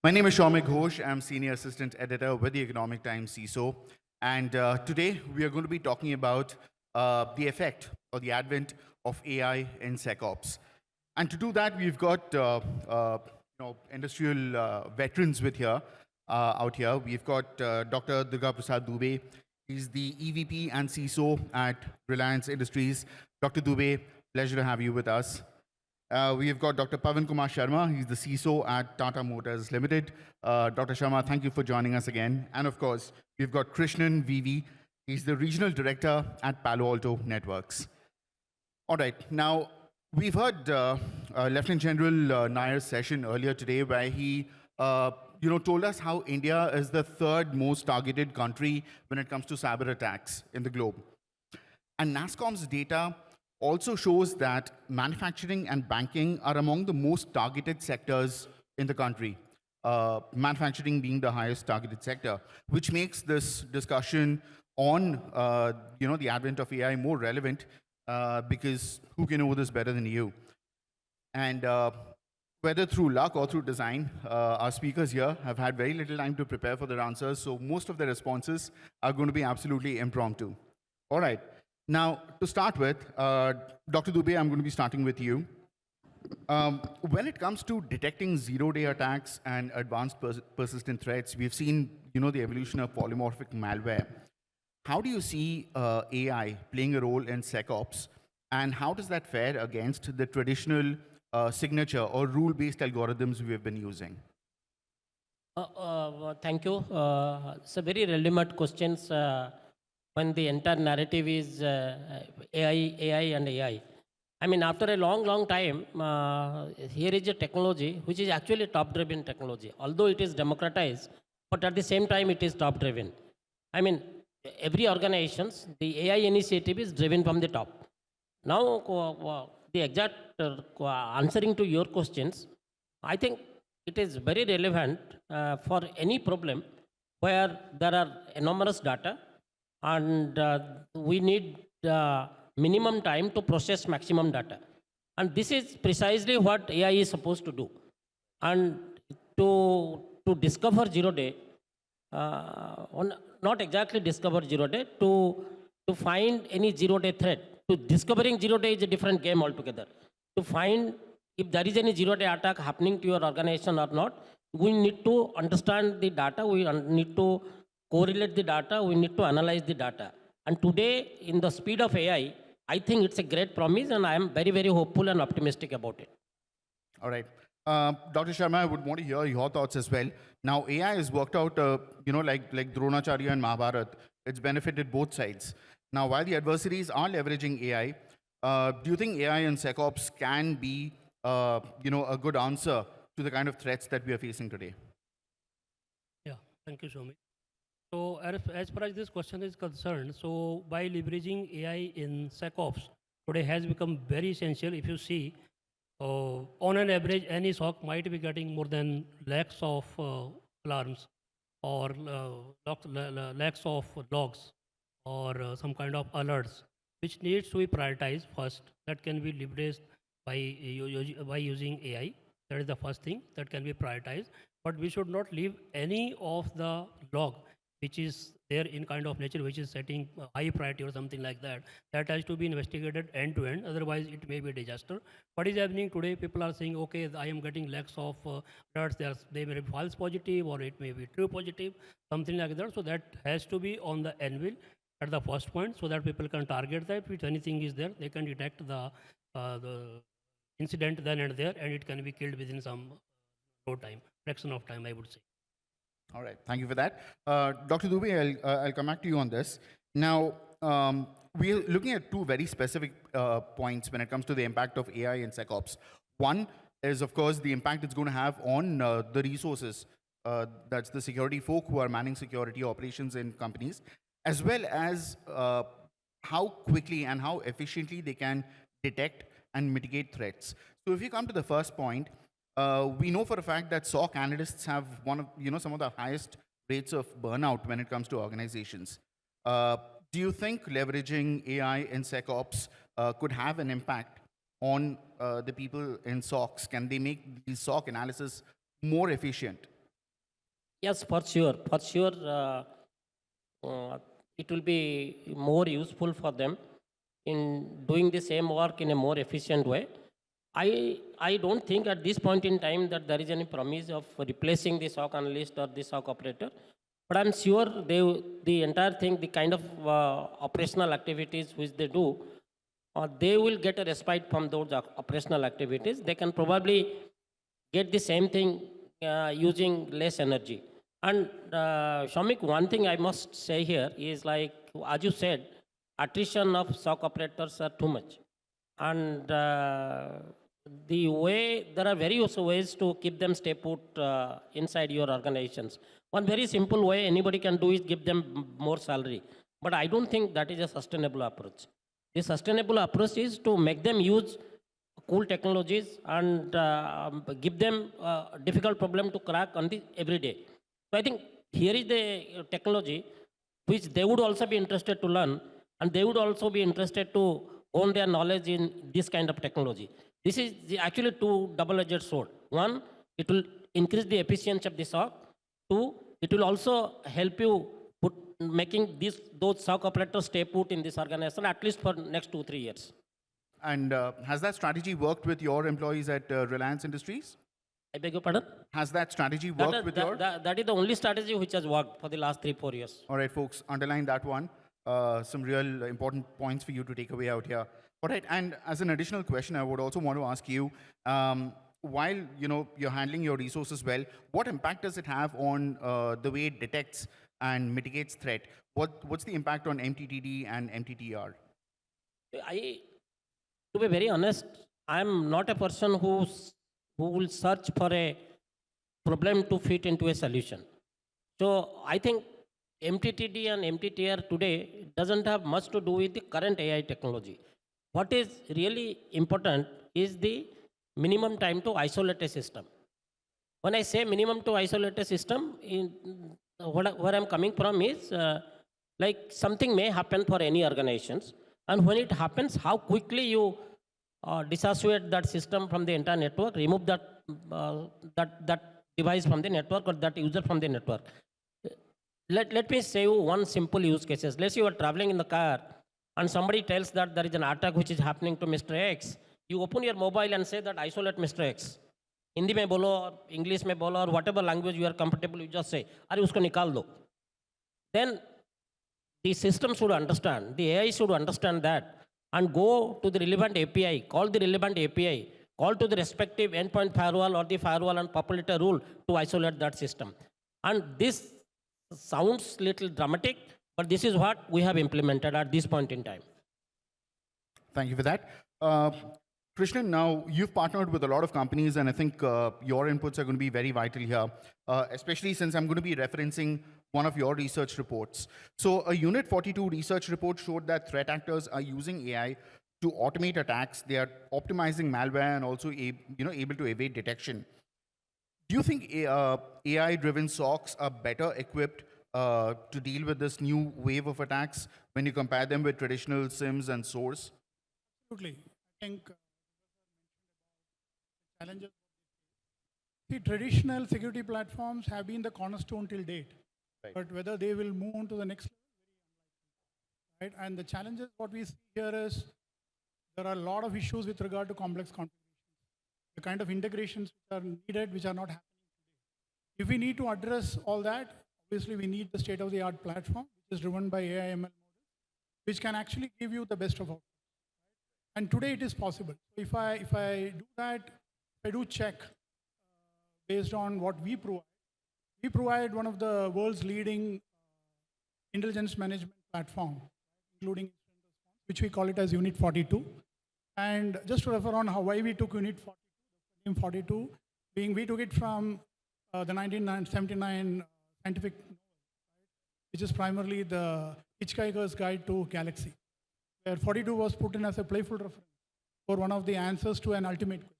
My name is Soumik Ghosh. I'm Senior Assistant Editor with the Economic Times CISO. And today we are going to be talking about the effect or the advent of AI in SecOps. And to do that, we've got industrial veterans out here. We've got Dr. Durga Prasad Dube. He's the EVP and CISO at Reliance Industries. Dr. Dube, pleasure to have you with us. We've got Dr. Pawan K Sharma. He's the CISO at Tata Motors Limited. Dr. Sharma, thank you for joining us again. And of course, we've got Krishnan VV. He's the Regional Director at Palo Alto Networks. All right, now we've heard Lieutenant General Nair's session earlier today where he told us how India is the third most targeted country when it comes to cyber attacks in the globe. And NASSCOM's data also shows that manufacturing and banking are among the most targeted sectors in the country, manufacturing being the highest targeted sector, which makes this discussion on the advent of AI more relevant because who can know this better than you? And whether through luck or through design, our speakers here have had very little time to prepare for their answers, so most of their responses are going to be absolutely impromptu. All right. Now, to start with, Dr. Dube, I'm going to be starting with you. When it comes to detecting zero-day attacks and advanced persistent threats, we've seen the evolution of polymorphic malware. How do you see AI playing a role in SecOps, and how does that fare against the traditional signature or rule-based algorithms we have been using? Thank you. It's a very relevant questions. When the entire narrative is AI. I mean, after a long time, here is a technology which is actually top-driven technology. Although it is democratized, but at the same time, it is top-driven. I mean, every organizations, the AI initiative is driven from the top. Now, the exact answering to your questions, I think it is very relevant for any problem where there are enormous data, and we need minimum time to process maximum data. And this is precisely what AI is supposed to do. And to discover zero day, not exactly discover zero day, to find any zero day threat. To discovering zero day is a different game altogether. To find if there is any zero day attack happening to your organization or not, we need to understand the data, we need to correlate the data, we need to analyze the data. And today, in the speed of AI, I think it's a great promise, and I am very, very hopeful and optimistic about it. All right. Dr. Sharma, I would want to hear your thoughts as well. Now, AI has worked out, like Dronacharya and Mahabharat, it's benefited both sides. Now, while the adversaries are leveraging AI, do you think AI and SecOps can be, a good answer to the kind of threats that we are facing today? Yeah, thank you, Soumik. So as far as this question is concerned, so by leveraging AI in SecOps, today has become very essential. If you see, on an average, any SOC might be getting more than lakhs of alarms or lakhs of logs or some kind of alerts, which needs to be prioritized first. That can be leveraged by using AI. That is the first thing that can be prioritized. But we should not leave any of the log which is there in kind of nature, which is setting high priority or something like that. That has to be investigated end to end. Otherwise, it may be a disaster. What is happening today? People are saying, okay, I am getting lakhs of alerts. They may be false positive or it may be true positive, something like that. So that has to be on the anvil at the first point, so that people can target that. If anything is there, they can detect the incident then and there, and it can be killed within some fraction of time, I would say. All right, thank you for that. Dr. Dube, I'll come back to you on this. Now, we're looking at two very specific points when it comes to the impact of AI in SecOps. One is, of course, the impact it's going to have on the resources. That's the security folk who are manning security operations in companies, as well as how quickly and how efficiently they can detect and mitigate threats. So if you come to the first point, we know for a fact that SOC analysts have some of the highest rates of burnout when it comes to organizations. Do you think leveraging AI in SecOps could have an impact on the people in SOCs? Can they make the SOC analysis more efficient? Yes, for sure. For sure, it will be more useful for them in doing the same work in a more efficient way. I don't think at this point in time that there is any promise of replacing the SOC analyst or the SOC operator. But I'm sure the entire thing, the kind of operational activities which they do, they will get a respite from those operational activities. They can probably get the same thing using less energy. And Soumik, one thing I must say here is like, as you said, attrition of SOC operators are too much. And the way, there are various ways to keep them stay put inside your organizations. One very simple way anybody can do is give them more salary. But I don't think that is a sustainable approach. The sustainable approach is to make them use cool technologies and give them a difficult problem to crack on the every day. So I think here is the technology which they would also be interested to learn, and they would also be interested to own their knowledge in this kind of technology. This is actually two double-edged sword. One, it will increase the efficiency of the SOC. Two, it will also help you put making those SOC operators stay put in this organization at least for next 2-3 years. And has that strategy worked with your employees at Reliance Industries? I beg your pardon? Has that strategy worked with your? That is the only strategy which has worked for the last 3-4 years. All right, folks, underline that one. Some real important points for you to take away out here. All right, and as an additional question, I would also want to ask you, while you're handling your resources well, what impact does it have on the way it detects and mitigates threat? What's the impact on MTTD and MTTR? To be very honest, I'm not a person who will search for a problem to fit into a solution. So I think MTTD and MTTR today doesn't have much to do with the current AI technology. What is really important is the minimum time to isolate a system. When I say minimum to isolate a system, where I'm coming from is like something may happen for any organizations, and when it happens, how quickly you dissociate that system from the entire network, remove that device from the network or that user from the network. Let me say you one simple use cases. Let's say you are traveling in the car and somebody tells that there is an attack which is happening to Mr. X. You open your mobile and say that isolate Mr. X. Hindi mein bolo, English mein bolo, or whatever language you are comfortable, you just say, "Arey usko nikal do." Then the system should understand, the AI should understand that and go to the relevant API, call the relevant API, call to the respective endpoint firewall or the firewall and populate a rule to isolate that system. And this sounds little dramatic, but this is what we have implemented at this point in time. Thank you for that. Krishnan, now you've partnered with a lot of companies, and I think your inputs are going to be very vital here, especially since I'm going to be referencing one of your research reports. So a Unit 42 research report showed that threat actors are using AI to automate attacks. They are optimizing malware and also able to evade detection. Do you think AI-driven SOCs are better equipped to deal with this new wave of attacks when you compare them with traditional SIMs and SOARs? Absolutely. I think challenges. The traditional security platforms have been the cornerstone till date, right. But whether they will move on to the next level, very unlikely, right? And the challenges what we see here is there are a lot of issues with regard to complex configurations, the kind of integrations which are needed, which are not happening today. If we need to address all that, obviously we need the state-of-the-art platform, which is driven by AI ML models, which can actually give you the best of outcomes. And today it is possible. If I do that, if I do check based on what we provide one of the world's leading intelligence management platform, including incident response, which we call it as Unit 42. And just to refer on why we took Unit 42, the name 42, being we took it from the 1979 scientific novel, right, which is primarily the Hitchhiker's Guide to Galaxy, where 42 was put in as a playful reference for one of the answers to an ultimate question.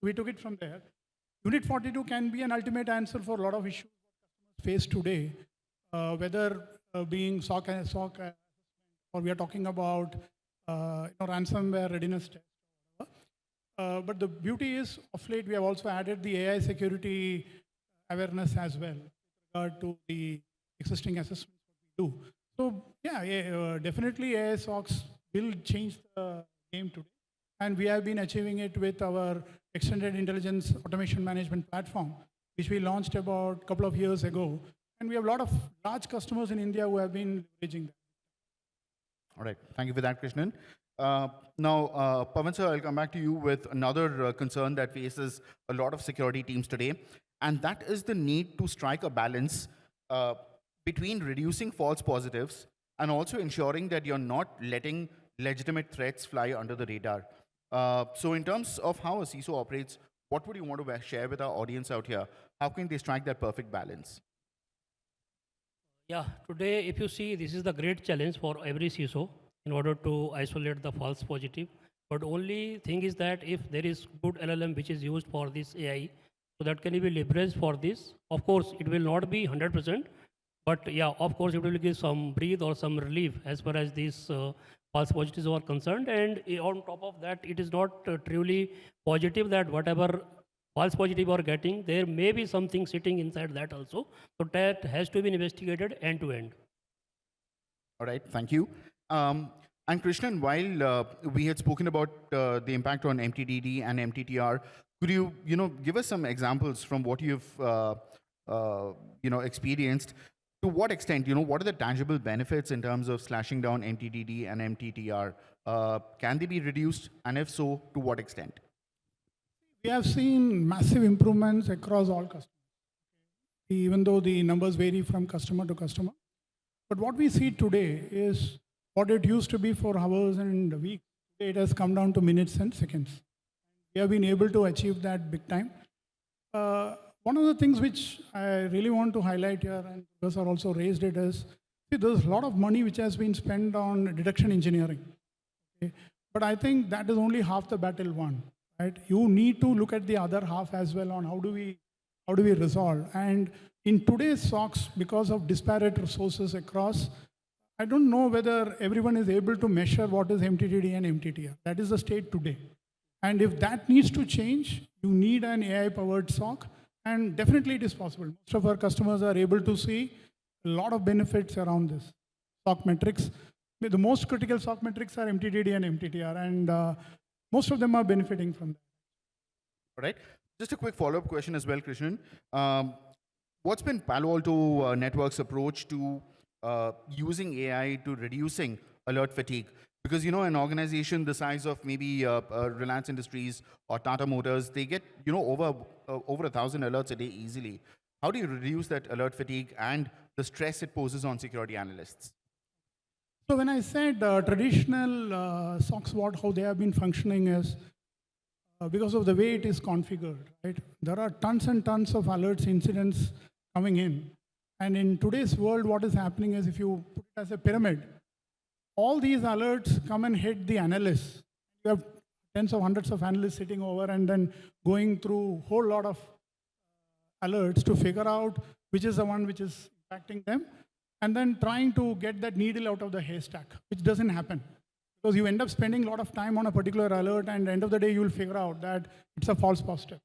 We took it from there. Unit 42 can be an ultimate answer for a lot of issues that customers face today, whether being SOC assessment, or we are talking about ransomware readiness test. But the beauty is, of late, we have also added the AI security awareness as well, regard to the existing assessments we do. So yeah, definitely AI SOCs will change the game today. And we have been achieving it with our extended intelligence automation management platform, which we launched about a couple of years ago. And we have a lot of large customers in India who have been leveraging that. All right, thank you for that, Krishnan. Now, Pawan sir, I'll come back to you with another concern that faces a lot of security teams today, and that is the need to strike a balance between reducing false positives and also ensuring that you're not letting legitimate threats fly under the radar. So in terms of how a CISO operates, what would you want to share with our audience out here? How can they strike that perfect balance? Yeah, today, if you see, this is the great challenge for every CISO in order to isolate the false positive. But only thing is that if there is good LLM which is used for this AI, so that can be leveraged for this. Of course, it will not be 100%, but yeah, of course, it will give some breathe or some relief as far as these false positives are concerned. And on top of that, it is not truly positive that whatever false positive are getting, there may be something sitting inside that also. So that has to be investigated end to end. All right, thank you. And Krishnan, while we had spoken about the impact on MTDD and MTTR, could you, give us some examples from what you've, experienced? To what extent, what are the tangible benefits in terms of slashing down MTDD and MTTR? Can they be reduced? And if so, to what extent? We have seen massive improvements across all customers, even though the numbers vary from customer to customer. But what we see today is what it used to be for hours and weeks. Today it has come down to minutes and seconds. We have been able to achieve that big time. One of the things which I really want to highlight here, and Professor also raised it, is there's a lot of money which has been spent on detection engineering. Okay? But I think that is only half the battle won. Right? You need to look at the other half as well on how do we resolve. And in today's SOCs, because of disparate resources across, I don't know whether everyone is able to measure what is MTTD and MTTR. That is the state today. And if that needs to change, you need an AI-powered SOC, and definitely it is possible. Most of our customers are able to see a lot of benefits around this. SOC metrics, the most critical SOC metrics are MTTD and MTTR, and most of them are benefiting from that. All right. Just a quick follow-up question as well, Krishnan. What's been Palo Alto Networks' approach to using AI to reducing alert fatigue? Because, an organization the size of maybe Reliance Industries or Tata Motors, they get, over 1,000 alerts a day easily. How do you reduce that alert fatigue and the stress it poses on security analysts? So when I said traditional SOCs, how they have been functioning is because of the way it is configured, right? There are tons and tons of alerts, incidents coming in. And in today's world, what is happening is if you put it as a pyramid, all these alerts come and hit the analysts. You have tens of hundreds of analysts sitting over and then going through a whole lot of alerts to figure out which is the one which is impacting them, and then trying to get that needle out of the haystack, which doesn't happen. Because you end up spending a lot of time on a particular alert, and at the end of the day, you will figure out that it's a false positive.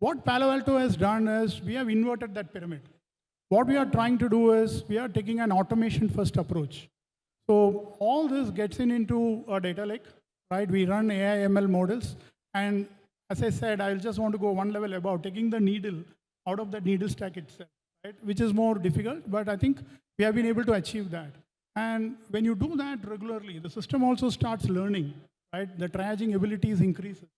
What Palo Alto has done is we have inverted that pyramid. What we are trying to do is we are taking an automation-first approach. So all this gets into a data lake, right? We run AI ML models, and as I said, I just want to go one level above, taking the needle out of the needle stack itself, right? Which is more difficult, but I think we have been able to achieve that. And when you do that regularly, the system also starts learning, right? The triaging abilities increases.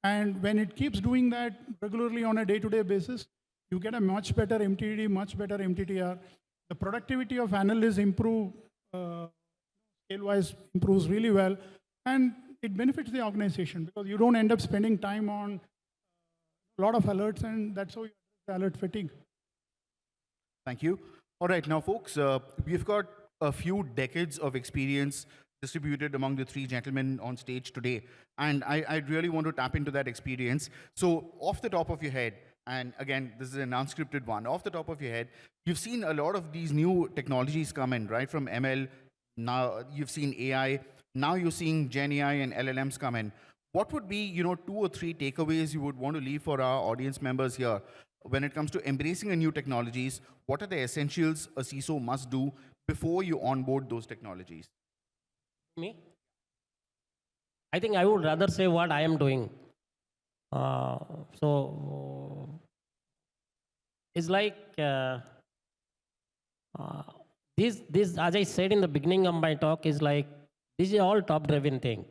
And when it keeps doing that regularly on a day-to-day basis, you get a much better MTD, much better MTTR. The productivity of analysts scale-wise improves really well. And it benefits the organization because you don't end up spending time on a lot of alerts, and that's how you address the alert fatigue. Thank you. All right, now folks, we've got a few decades of experience distributed among the three gentlemen on stage today. And I really want to tap into that experience. So off the top of your head, and again, this is an unscripted one, off the top of your head, you've seen a lot of these new technologies come in, right? From ML, now you've seen AI, now you're seeing Gen AI and LLMs come in. What would be, 2 or 3 takeaways you would want to leave for our audience members here? when it comes to embracing a new technologies, what are the essentials a CISO must do before you onboard those technologies? Me? I think I would rather say what I am doing. So it's like this, as I said in the beginning of my talk, is like this is all top-driven thing.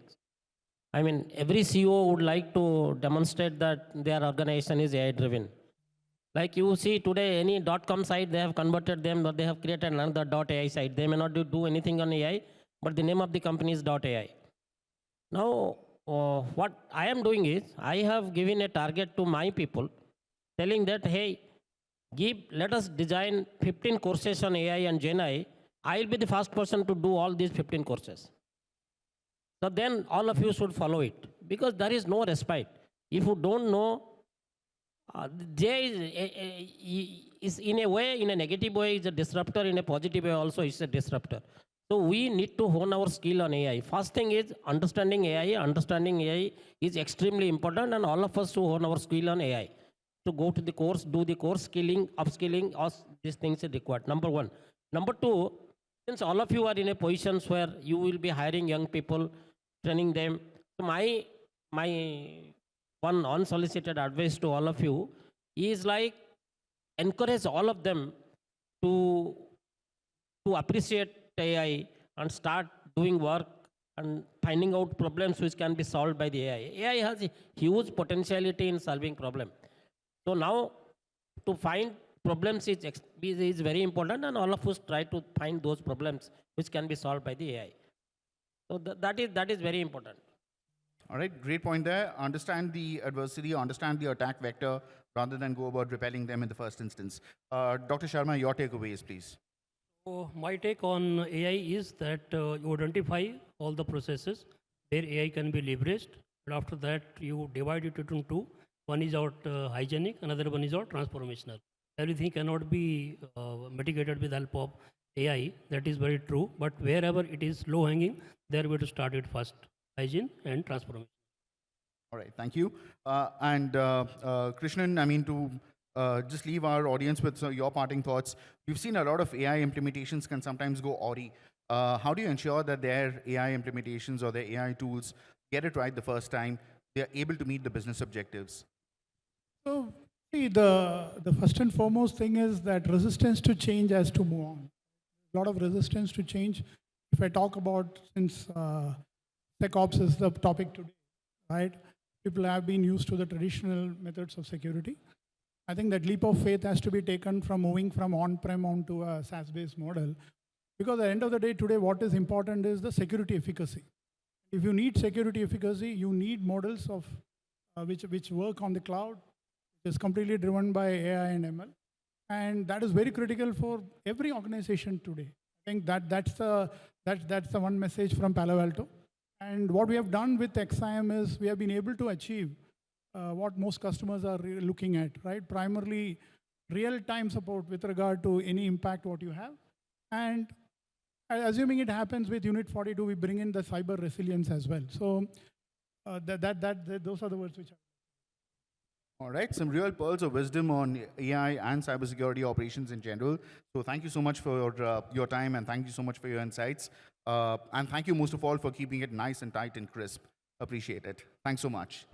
I mean, every CEO would like to demonstrate that their organization is AI-driven. Like you see today, any .com site, they have converted them, or they have created another .ai site. They may not do anything on AI, but the name of the company is .ai. Now, what I am doing is, I have given a target to my people, telling that, hey, let us design 15 courses on AI and Gen AI. I'll be the first person to do all these 15 courses. So then all of you should follow it, because there is no respite. If you don't know, J is in a way, in a negative way, is a disruptor. In a positive way, also is a disruptor. So we need to hone our skill on AI. First thing is understanding AI. Understanding AI is extremely important, and all of us to hone our skill on AI. To go to the course, do the course, skilling, upskilling, all these things are required. Number one. Number two, since all of you are in a positions where you will be hiring young people, training them, so my one unsolicited advice to all of you is like encourage all of them to appreciate AI and start doing work and finding out problems which can be solved by the AI. AI has a huge potentiality in solving problems. So now to find problems is very important, and all of us try to find those problems which can be solved by the AI. So that is very important. All right, great point there. Understand the adversary, understand the attack vector, rather than go about repelling them in the first instance. Dr. Sharma, your takeaways, please. So my take on AI is that you identify all the processes where AI can be leveraged, and after that you divide it into two. One is out hygienic, another one is out transformational. Everything cannot be mitigated with help of AI. That is very true. But wherever it is low hanging, there we have to start it first. Hygiene and transformation. All right, thank you. Krishnan, I mean, to just leave our audience with your parting thoughts. We've seen a lot of AI implementations can sometimes go awry. How do you ensure that their AI implementations or their AI tools get it right the first time, they're able to meet the business objectives? So, see, the first and foremost thing is that resistance to change has to move on. A lot of resistance to change. If I talk about, since SecOps is the topic today, right? People have been used to the traditional methods of security. I think that leap of faith has to be taken from moving from on-prem onto a SaaS-based model. Because at the end of the day today, what is important is the security efficacy. If you need security efficacy, you need models of which work on the cloud, which is completely driven by AI and ML. And that is very critical for every organization today. I think that's the one message from Palo Alto. And what we have done with XIM is we have been able to achieve what most customers are looking at, right? Primarily real-time support with regard to any impact what you have. And assuming it happens with Unit 42, we bring in the cyber resilience as well. So those are the words which are. All right, some real pearls of wisdom on AI and cybersecurity operations in general. So thank you so much for your time, and thank you so much for your insights. And thank you most of all for keeping it nice and tight and crisp. Appreciate it. Thanks so much.